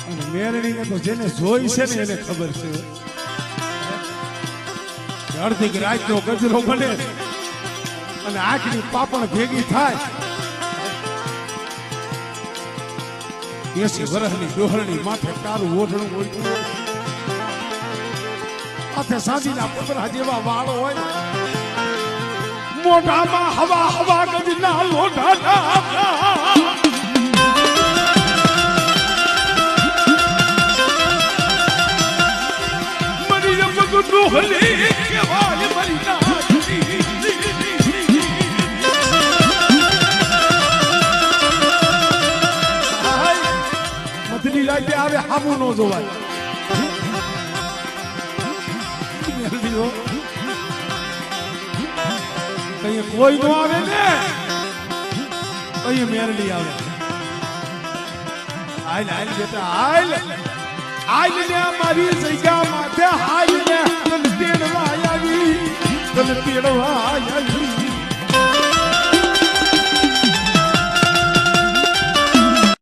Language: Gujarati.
અને મેરણીને તો જેને જોઈ છે ને એને ખબર છે અડધી રાતનો ગજરો બને અને આંખની પાપણ ભેગી થાય 80 વર્ષની ડોહરણી માથે કારું ઓઢણું હોય માથે સાંજીના પતરા જેવા વાળ હોય મોઢામાં હવા હવા ગજના લોઢા ડોહલી કેવાય મરી મધની રાતે આવે હામુ નો જોવાય કઈ કોઈ નો આવે ને કઈ મેરડી આવે હાલ હાલ બેટા હાલ હાલ ને મારી જગ્યા માથે હાલ ને તન તેડવા આવી